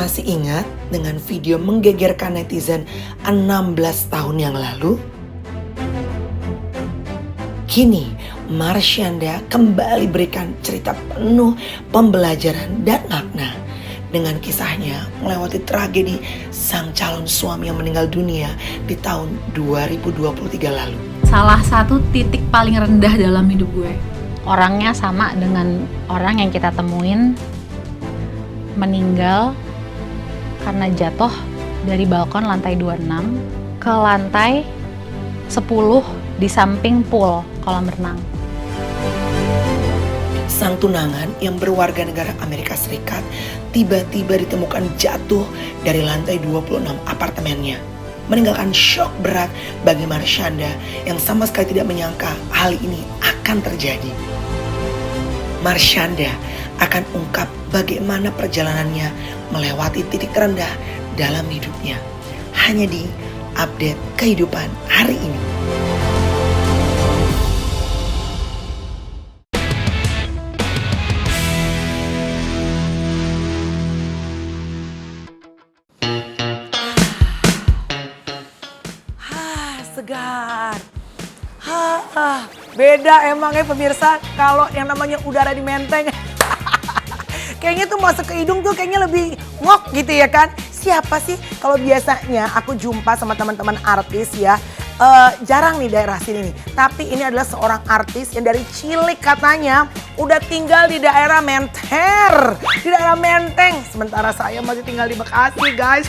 Masih ingat dengan video menggegerkan netizen 16 tahun yang lalu? Kini, Marshanda kembali berikan cerita penuh pembelajaran dan makna dengan kisahnya melewati tragedi sang calon suami yang meninggal dunia di tahun 2023 lalu. Salah satu titik paling rendah dalam hidup gue. Orangnya sama dengan orang yang kita temuin, meninggal karena jatuh dari balkon lantai 26 ke lantai 10 di samping pool kolam renang. Sang tunangan yang berwarga negara Amerika Serikat tiba-tiba ditemukan jatuh dari lantai 26 apartemennya, meninggalkan shock berat bagi Marshanda yang sama sekali tidak menyangka hal ini akan terjadi. Marshanda akan ungkap bagaimana perjalanannya melewati titik terendah dalam hidupnya. Hanya di Update Kehidupan hari ini. Segar. Beda emangnya pemirsa kalau yang namanya udara di Menteng. Kayaknya tuh masuk ke hidung tuh kayaknya lebih ngok gitu ya kan. Siapa sih kalau biasanya aku jumpa sama teman-teman artis ya. Jarang nih daerah sini nih. Tapi ini adalah seorang artis yang dari cilik katanya udah tinggal di daerah Menter. Di daerah Menteng. Sementara saya masih tinggal di Bekasi guys.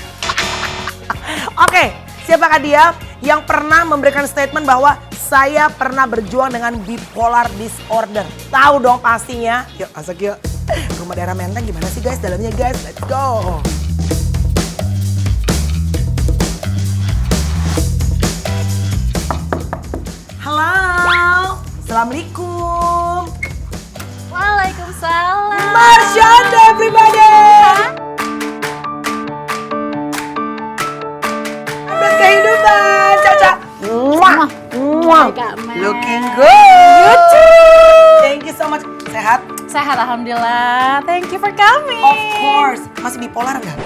Oke, siapakah dia yang pernah memberikan statement bahwa saya pernah berjuang dengan bipolar disorder? Tahu dong pastinya. Yuk masuk yuk. Rumah daerah Menteng gimana sih guys dalamnya guys? Let's go. Halo. Assalamualaikum. Waalaikumsalam. Marshanda everybody. Kehidupan, Caca. Muah, muah. Looking good. Thank you so much. Sehat? Sehat alhamdulillah. Thank you for coming. Of course. Masih bipolar nggak?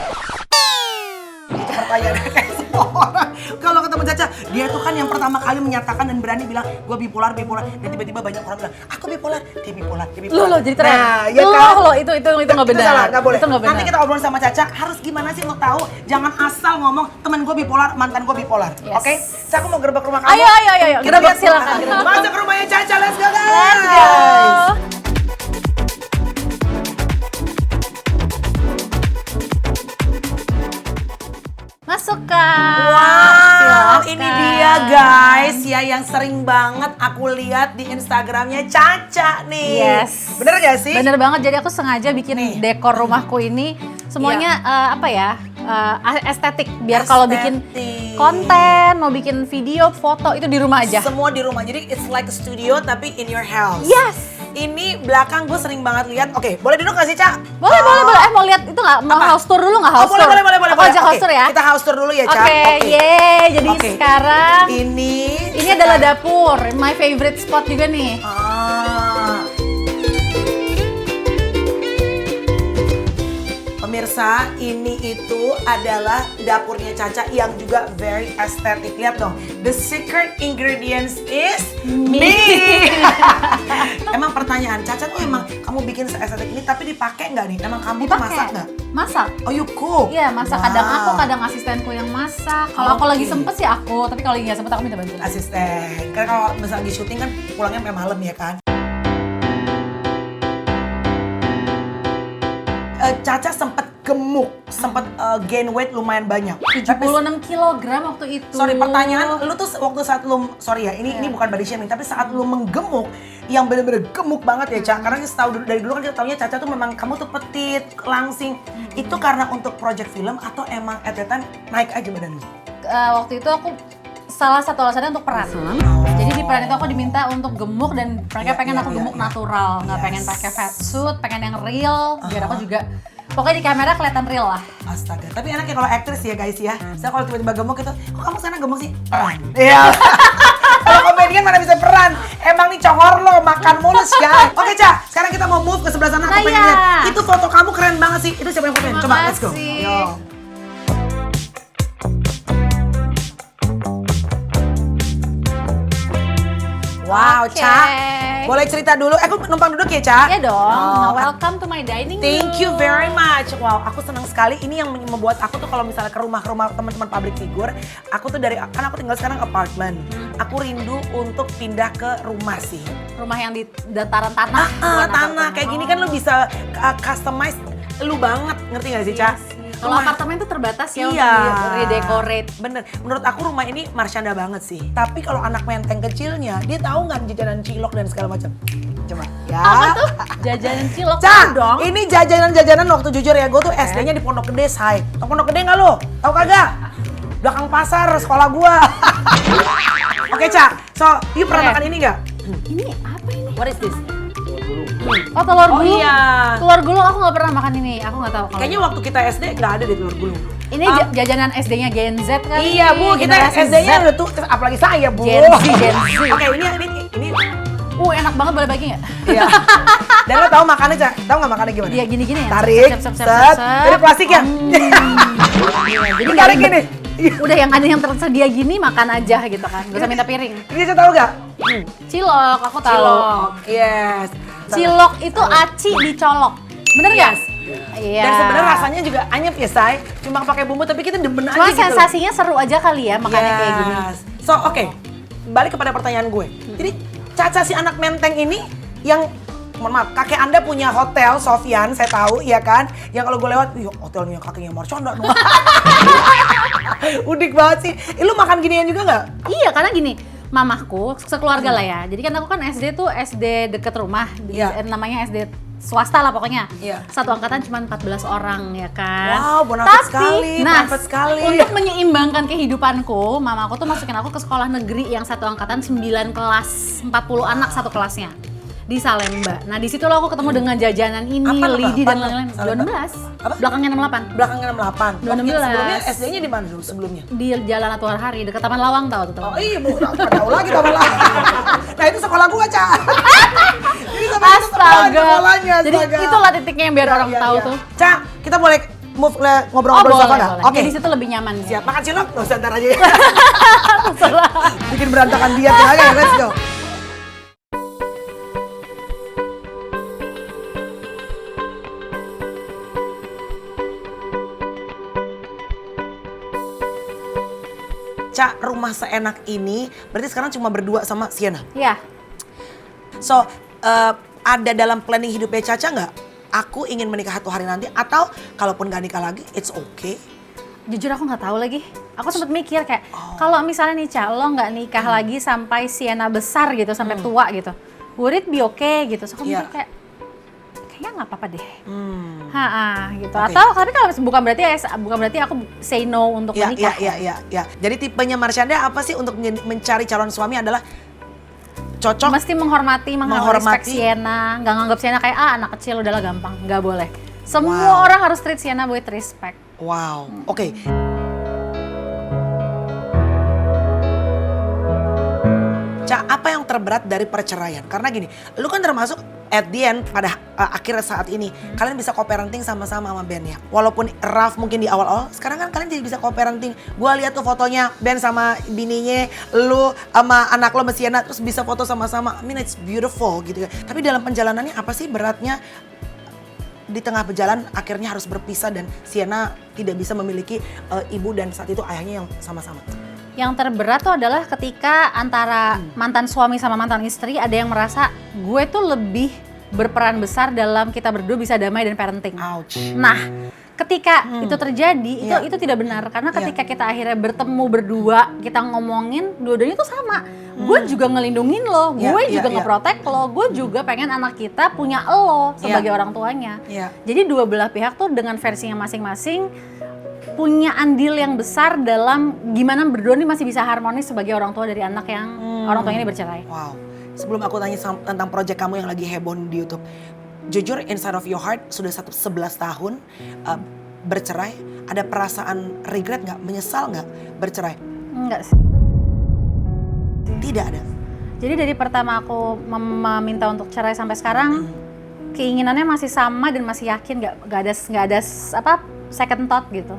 Itu pertanyaan kayak semua orang. Kalau ketemu Caca, dia tuh kan yang pertama kali menyatakan dan berani bilang gue bipolar. Dan tiba-tiba banyak orang bilang, aku bipolar, dia bipolar. Lo jadi terang. Nah, ya kan? Lo itu nggak benar. Salah, nggak boleh. Itu nggak benar. Nanti kita obrolin sama Caca, harus gimana sih lo tahu? Jangan asal ngomong temen gue bipolar, mantan gue bipolar. Yes. Oke? Caca, aku mau gerbek rumah kamu. Ayo. Kita Gerbek lihat silakan. Masuk ke rumahnya Caca, let's go guys. Let's go. Masuk Kak. Wow, Silakan. ini dia guys ya yang sering banget aku lihat di Instagramnya Caca nih. Yes. Bener gak sih? Bener banget, jadi aku sengaja bikin Nih. dekor rumahku ini semuanya estetik. Biar Estetik. kalau bikin konten, mau bikin video, foto itu di rumah aja. Semua di rumah, jadi it's like a studio tapi in your house. Yes. Ini belakang gue sering banget lihat. Oke, boleh duduk gak sih Ca? Boleh. Mau lihat itu nggak? Mau Apa? house tour dulu nggak? Oh, House tour. boleh. Aku ajak house tour ya. Kita house tour dulu ya Ca. Oke, yeay. Jadi Oke. sekarang Ini adalah dapur. My favorite spot juga nih. Pemirsa, ini itu adalah dapurnya Caca yang juga very aesthetic. Lihat dong, the secret ingredients is me. Emang pertanyaan, Caca tuh emang kamu bikin se-estetik ini tapi dipakai nggak nih? Emang kamu tuh masak nggak? Masak. Oh, you cook? Iya, masak. Wow. Kadang aku, kadang asistenku yang masak. Kalau aku Oke. lagi sempet sih aku, tapi kalau lagi nggak sempet aku minta bantuan. Asisten. Karena kalau misalnya lagi syuting kan pulangnya sampai malam ya kan? Caca sempet gemuk, sempet gain weight lumayan banyak. 76 kilogram waktu itu. Sorry, pertanyaan lu tuh waktu saat lu, sorry ya, ini bukan body shaming, tapi saat lu menggemuk, yang bener-bener gemuk banget ya Ca, karena setahu dari dulu kan kita taunya Caca tuh memang kamu tuh petit, langsing. Itu karena untuk project film atau emang at that time naik aja badan lu? Waktu itu aku salah satu alasannya untuk peran. Jadi di peran itu aku diminta untuk gemuk dan mereka pengen aku gemuk natural, nggak pengen pakai fat suit, pengen yang real, biar aku juga pokoknya di kamera kelihatan real lah. Astaga, tapi enak ya kalau aktris ya guys ya. Saya kalau tiba-tiba gemuk itu, kok kamu sekarang gemuk sih? Peran. Iya. Kalau komedian mana bisa peran? Emang nih congor lo makan mulus ya. Oke Ca, sekarang kita mau move ke sebelah sana. Aku pengen lihat. Itu foto kamu keren keren banget sih. Itu siapa yang fotoin? Coba let's go. Makasih. Yo. Wow, Oke. Ca. Boleh cerita dulu? Aku numpang duduk ya, Ca? Ya dong. Oh, Welcome to my dining Thank you room. very much. Wow, aku senang sekali. Ini yang membuat aku tuh kalau misalnya ke rumah-rumah teman-teman public figure, aku tuh kan aku tinggal sekarang apartemen. Aku rindu untuk pindah ke rumah sih. Rumah yang di dataran tanah. bukan Tanah apartemen. kayak gini kan lu bisa customize lu banget, ngerti gak sih, Ca? Kalau apartemen tuh terbatas ya Iya. untuk redecorate. Bener, menurut aku rumah ini Marsyanda banget sih. Tapi kalau anak menteng kecilnya, dia tahu nggak jajanan cilok dan segala macam. Coba ya. Apa tuh? Jajanan cilok Ca, tahu dong. ini jajanan-jajanan waktu jujur ya, gue tuh SD-nya di Pondok Gede, Say. Tau Pondok Gede nggak lo? Tahu kagak? Belakang pasar sekolah gua. Oke, Ca. So, you pernah Oke. makan ini nggak? Ini apa ini? What is this? Oh, telur Oh, gulung. iya. Telur gulung aku nggak pernah makan ini. Aku nggak tahu. kalau- Kayaknya waktu kita SD nggak ada di telur gulung. Ini jajanan SD-nya Gen Z kan? Iya, Bu. Kita Generasi SD-nya Z. udah tuh, apalagi saya, Bu. Gen Z, Gen Z. Oke, ini. Enak banget, boleh bagi nggak? Iya. Dan lo tau makannya, Ca? Tahu nggak makannya gimana? Dia gini-gini ya? Tarik, Sep, sep, sep, set, sep, sep. dari plastik ya? Iya, jadi Lu nggak tarik ribet. gini. Udah yang ada yang tersedia gini makan aja gitu kan. Gak usah minta piring. Ini Ca tahu nggak? Cilok, aku tahu. Cilok, yes. Cilok itu aci dicolok. Bener nggak? Iya. Dan sebenarnya rasanya juga anyep ya, Say. Cuma pakai bumbu tapi kita demen aja Cuma gitu loh. sensasinya seru aja kali ya makannya kayak gini. Yes. So, oke. Balik kepada pertanyaan gue. Jadi, Caca si anak menteng ini yang mohon maaf, kakek Anda punya hotel, Sofyan, saya tahu, iya kan? Yang kalau gue lewat, yuk hotelnya kakeknya Marsyanda dong. Udik banget sih. Lu makan ginian juga nggak? Iya, karena gini, mamahku sekeluarga lah ya. Jadi kan aku kan SD tuh SD deket rumah, Iya. namanya SD swasta lah pokoknya. Iya. Satu angkatan cuma 14 orang ya kan. Wow, bonafit sekali, nah, bonafit sekali. untuk menyeimbangkan kehidupanku, mamaku tuh masukin aku ke sekolah negeri yang satu angkatan 9 kelas, 40 anak satu kelasnya. Di Salemba. Nah, di situ lo aku ketemu dengan jajanan ini, Apa nama? lidi Apa dan nama? lain-lain. Salemba? 16. Apa? Belakangnya 68. Belakangnya 68. 16. Sebelumnya SD-nya di mana dulu sebelumnya? Di Jalan Atuar Hari, dekat Taman Lawang tahu tuh. Oh iya, Bu, tahu lagi tahu lagi. Nah, itu sekolah gua, Ca. Ini sama itu Astaga. sekolahnya, Jadi astaga. itulah titiknya yang biar orang Iya, tahu iya. tuh. Ca, kita boleh move ngobrol-ngobrol boleh, sofa nggak? boleh. Oke. Jadi di situ lebih nyaman. Siap, makan cilok? Nggak usah, ntar aja ya. Bikin berantakan diet aja ya, let's go. Ca, rumah seenak ini berarti sekarang cuma berdua sama Sienna. Iya. So, ada dalam planning hidupnya Caca nggak? Aku ingin menikah satu hari nanti atau kalaupun gak nikah lagi, it's okay. Jujur aku nggak tahu lagi. Aku sempat mikir kayak kalau misalnya nih Ca, lo nggak nikah lagi sampai Sienna besar gitu, sampai tua gitu. Would it be okay gitu. So aku Iya. mikir kayak kayaknya nggak apa-apa deh. Hmm. Gitu. Oke. Atau tapi kalau bukan berarti aku say no untuk Ya, menikah. ya. Jadi tipenya Marsyanda apa sih untuk mencari calon suami adalah cocok? Mesti menghormati Menghormati. respect Sienna, nggak nganggap Sienna kayak anak kecil udahlah gampang, nggak boleh. Semua orang harus treat Sienna with respect. Wow, oke. Ca, apa yang terberat dari perceraian? Karena gini, lu kan termasuk at the end pada akhir saat ini kalian bisa co-parenting sama-sama sama Ben ya. Walaupun rough mungkin di awal-awal, sekarang kan kalian jadi bisa co-parenting. Gua lihat tuh fotonya Ben sama bininya, lu sama anak lo sama Sienna terus bisa foto sama-sama. I mean it's beautiful gitu ya. Tapi dalam perjalanannya apa sih beratnya di tengah berjalan akhirnya harus berpisah dan Sienna tidak bisa memiliki ibu dan saat itu ayahnya yang sama-sama. Yang terberat tuh adalah ketika antara mantan suami sama mantan istri ada yang merasa gue tuh lebih berperan besar dalam kita berdua bisa damai dan parenting. Ouch. Nah, ketika itu terjadi, Iya. itu tidak benar karena ketika kita akhirnya bertemu berdua, kita ngomongin dua-duanya tuh sama. Gue juga ngelindungin lo, Iya, gue iya, juga iya. ngeprotek lo, gue juga pengen anak kita punya lo sebagai orang tuanya. Iya. Jadi dua belah pihak tuh dengan versinya masing-masing punya andil yang besar dalam gimana berdua nih masih bisa harmonis sebagai orang tua dari anak yang orang tuanya ini bercerai. Wow. Sebelum aku tanya tentang project kamu yang lagi heboh di YouTube. Jujur inside of your heart sudah 11 tahun bercerai. Ada perasaan regret nggak? Menyesal nggak bercerai? Enggak sih. Tidak ada. Jadi dari pertama aku meminta untuk cerai sampai sekarang keinginannya masih sama dan masih yakin, nggak ada apa second thought gitu.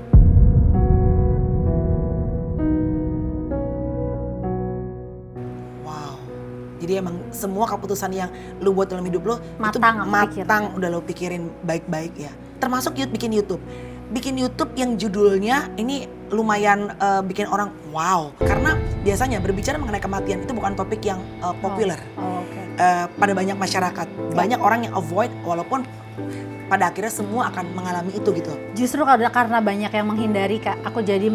Wow. Jadi emang semua keputusan yang lu buat dalam hidup lo itu Matang aku matang udah lo pikirin baik-baik ya. Termasuk bikin YouTube. Bikin YouTube yang judulnya ini lumayan bikin orang wow. Karena biasanya berbicara mengenai kematian itu bukan topik yang populer Oke. pada banyak masyarakat. Banyak orang yang avoid walaupun pada akhirnya semua akan mengalami itu gitu. Justru karena banyak yang menghindari Kak, aku jadi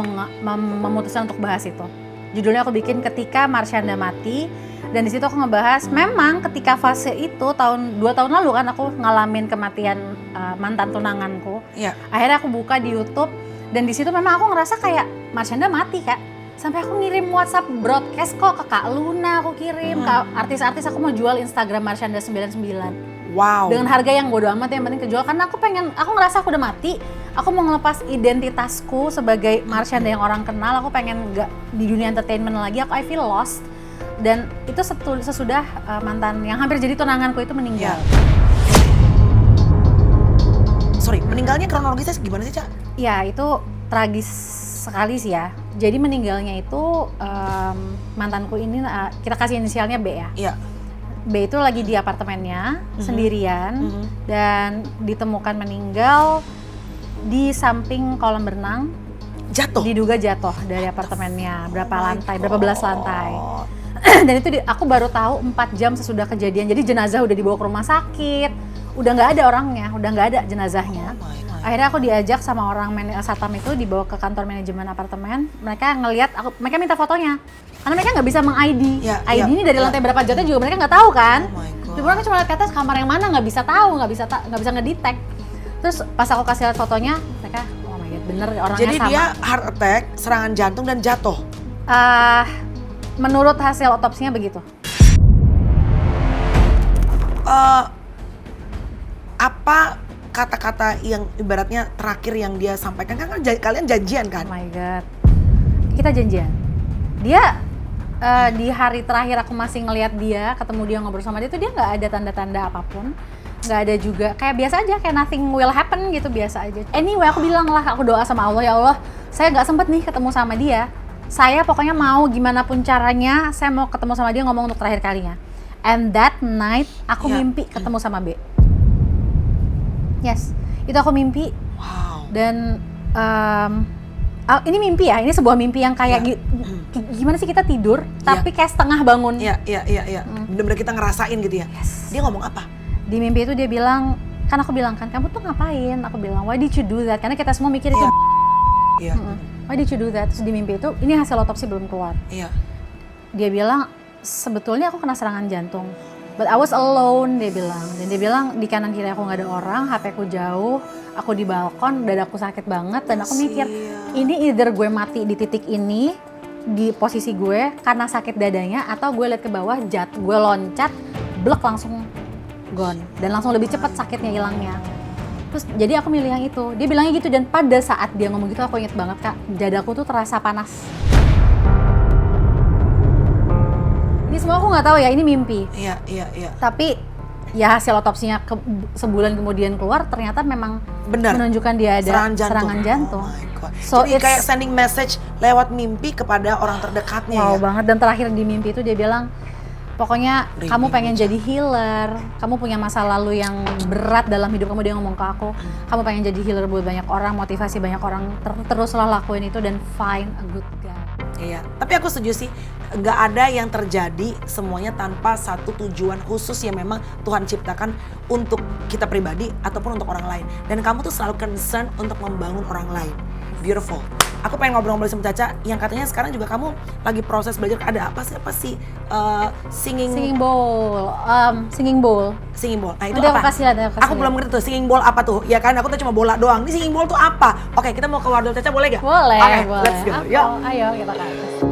memutuskan untuk bahas itu. Judulnya aku bikin ketika Marshanda mati, dan di situ aku ngebahas memang ketika fase itu 2 tahun lalu kan aku ngalamin kematian mantan tunanganku. Iya. Akhirnya aku buka di YouTube dan di situ memang aku ngerasa kayak Marshanda mati Kak. Sampai aku ngirim WhatsApp broadcast kok ke Kak Luna, aku kirim ke artis-artis, aku mau jual Instagram Marshanda 99. Wow. Dengan harga yang bodo amat yang penting kejual, karena aku ngerasa aku udah mati, aku mau ngelepas identitasku sebagai Marshanda yang orang kenal, aku pengen gak di dunia entertainment lagi, I feel lost. Dan itu sesudah mantan yang hampir jadi tunanganku itu meninggal. Sorry, meninggalnya kronologisnya gimana sih, Cak? Ya itu tragis sekali sih ya. Jadi meninggalnya itu mantanku ini, kita kasih inisialnya B ya. Iya. B itu lagi di apartemennya sendirian dan ditemukan meninggal di samping kolam renang. Jatuh? Diduga jatuh dari apartemennya, berapa belas lantai. Dan itu aku baru tahu 4 jam sesudah kejadian. Jadi jenazah udah dibawa ke rumah sakit, udah nggak ada orangnya, udah nggak ada jenazahnya. Akhirnya aku diajak sama orang satpam itu dibawa ke kantor manajemen apartemen. Mereka ngelihat mereka minta fotonya. Karena mereka nggak bisa meng-ID. ID ini dari lantai berapa jatuhnya juga mereka nggak tahu kan. Jadi mereka cuma lihat ke atas, kamar yang mana nggak bisa tahu, nggak bisa ngedetect. Terus pas aku kasih lihat fotonya, mereka oh my god bener orangnya jadi sama. Jadi dia heart attack, serangan jantung dan jatuh? Menurut hasil otopsinya begitu. Apa kata-kata yang ibaratnya terakhir yang dia sampaikan? Kan kalian janjian kan? Oh my god, kita janjian. Dia di hari terakhir aku masih ngelihat dia, ketemu dia ngobrol sama dia tuh dia nggak ada tanda-tanda apapun, nggak ada juga kayak biasa aja, kayak nothing will happen gitu, biasa aja. Anyway aku bilang lah, aku doa sama Allah, ya Allah saya nggak sempet nih ketemu sama dia, saya pokoknya mau gimana pun caranya saya mau ketemu sama dia, ngomong untuk terakhir kalinya. And that night aku mimpi ketemu sama B. Yes, itu aku mimpi. Wow. Dan ini mimpi ya, ini sebuah mimpi yang kayak gimana sih kita tidur tapi kayak setengah bangun. Iya. Bener-bener kita ngerasain gitu ya. Yes. Dia ngomong apa? Di mimpi itu dia bilang, kan aku bilang kan, kamu tuh ngapain? Aku bilang, why did you do that? Karena kita semua mikir itu. Iya. Why did you do that? Terus di mimpi itu, ini hasil otopsi belum keluar. Iya. Dia bilang, sebetulnya aku kena serangan jantung. But I was alone, dia bilang. Dan dia bilang, di kanan kiri aku gak ada orang, HP aku jauh, aku di balkon, dadaku sakit banget. Dan aku mikir, ini either gue mati di titik ini, di posisi gue, karena sakit dadanya, atau gue liat ke bawah, gue loncat, blek langsung gone. Dan langsung lebih cepat sakitnya hilangnya. Terus jadi aku milih yang itu. Dia bilangnya gitu, dan pada saat dia ngomong gitu aku inget banget Kak, dadaku tuh terasa panas. Ini semua aku nggak tahu ya, ini mimpi. Iya. Tapi ya hasil otopsinya sebulan kemudian keluar, ternyata memang benar menunjukkan dia ada serangan jantung. Oh my God. So jadi kayak sending message lewat mimpi kepada orang terdekatnya. Wow banget. Dan terakhir di mimpi itu dia bilang, pokoknya kamu pengen jadi healer, kamu punya masa lalu yang berat dalam hidup kamu, dia ngomong ke aku, kamu pengen jadi healer buat banyak orang, motivasi banyak orang, teruslah lakuin itu dan find a good guy. Iya, tapi aku setuju sih, nggak ada yang terjadi semuanya tanpa satu tujuan khusus yang memang Tuhan ciptakan untuk kita pribadi ataupun untuk orang lain. Dan kamu tuh selalu concern untuk membangun orang lain. Beautiful. Aku pengen ngobrol-ngobrol sama Caca yang katanya sekarang juga kamu lagi proses belajar, ada apa sih singing bowl. Nah itu nanti apa? Aku belum ngerti tuh singing bowl apa tuh, ya kan aku tuh cuma bola doang. Ini singing bowl tuh apa? Oke, kita mau ke wardrobe Caca, boleh gak? Boleh. Oke, boleh. let's go. Yuk. Ayo kita ke atas.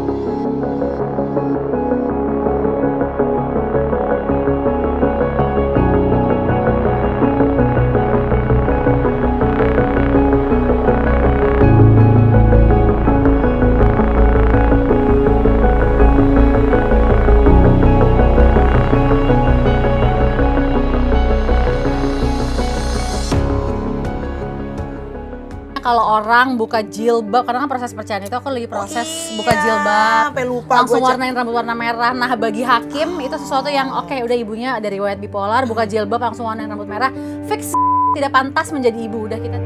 kalau orang buka jilbab, karena kan proses perceraian itu aku lagi proses buka iya, jilbab, sampai lupa langsung gua warnain rambut warna merah. Nah bagi hakim itu sesuatu yang oke, udah ibunya ada riwayat bipolar, buka jilbab langsung warnain rambut merah, fix tidak pantas menjadi ibu. Udah kita